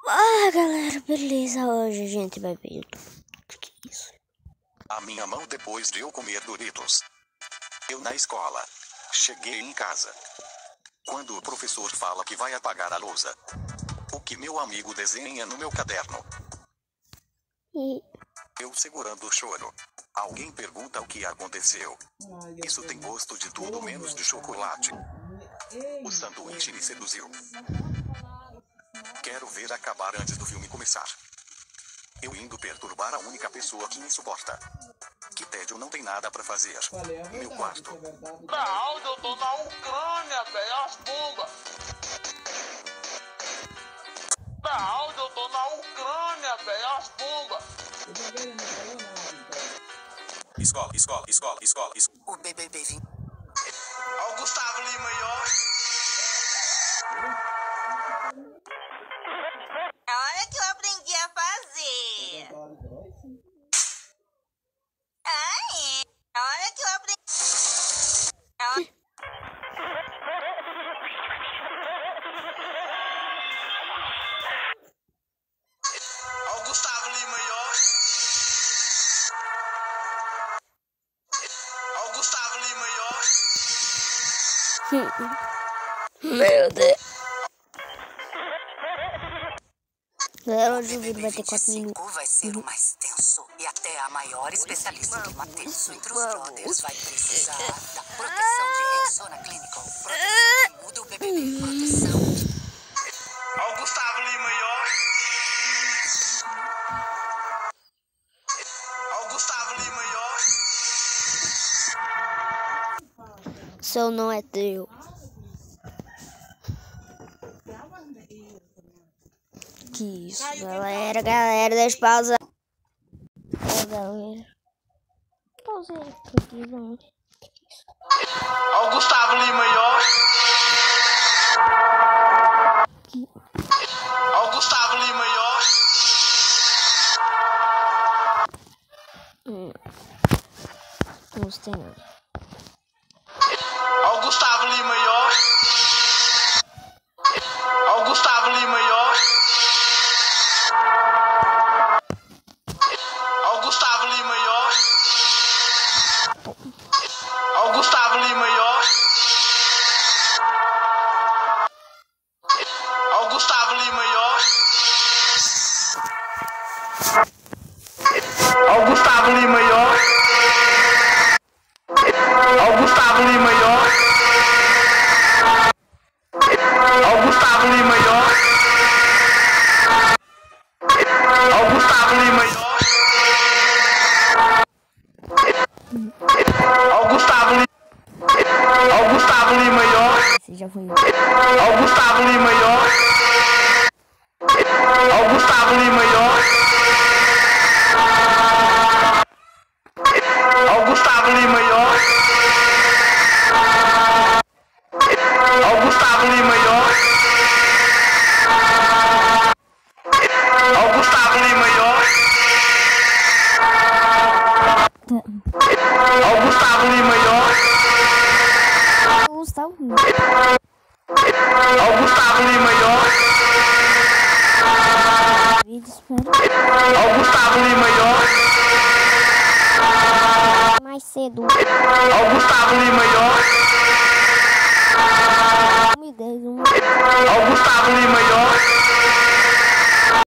Fala galera, beleza? Hoje a gente vai ver YouTube. O que é isso? A minha mão depois de eu comer Doritos. Eu na escola. Cheguei em casa. Quando o professor fala que vai apagar a lousa. O que meu amigo desenha no meu caderno. Eu segurando o choro. Alguém pergunta o que aconteceu. Isso tem gosto de tudo menos de chocolate. O sanduíche me seduziu. Quero ver acabar antes do filme começar. Eu indo perturbar a única pessoa que me suporta. Que tédio, não tem nada pra fazer. Meu quarto. Não, eu tô na Ucrânia, velho, as bombas. Não, eu tô na Ucrânia, velho, as bombas. Escola. O BBB 20. Ó o Gustavo Lima aí, ó. Olha o que eu aprendi a fazer. Ai, olha o que eu aprendi. Ó o Gustavo Lima aí, ó. Ó o Gustavo Lima aí, ó. Meu Deus. Hoje o vídeo vai ter 4 minutos. Vai ser o mais tenso e até a maior especialista em clima tenso entre os brothers vai precisar da proteção de Rexona Clinical. Proteção que muda o BBB. Proteção. Ó o Gustavo Lima aí, ó. Ó o Gustavo Lima aí, ó. Seu não é teu. Que isso, galera, deixa eu pausar. Galera. Pausei aqui, vamos. Ó o Gustavo Lima aí, ó. Ó o Gustavo Lima aí, ó. Gostei não. Ó o Gustavo Lima aí, ó. Ó o Gustavo Lima aí, ó. Ó o Gustavo Lima aí, ó. Ó o Gustavo Lima aí, ó. Ó o Gustavo Lima aí, ó. Ó o Gustavo Lima aí, ó. Ó o Gustavo Lima aí, ó. Ó o Gustavo Lima aí, ó. Ó o Gustavo Lima aí, ó. Ó o Gustavo Lima. Ó o Gustavo Lima aí, ó. Esse já foi. Ó o Gustavo Lima aí, ó. Ó o Gustavo Lima aí, ó. Ó o Gustavo Lima aí, ó. Ó o Gustavo Lima aí, ó. Ó o Gustavo Lima aí, ó. Ó o Gustavo Lima aí, ó. Gustavo. Ó o Gustavo Lima aí, ó. Vídeo, espero. Ó o Gustavo Lima aí, ó. Mais cedo. Ó o Gustavo Lima aí, ó. 1 e 10, 1. Ó o Gustavo Lima aí, ó.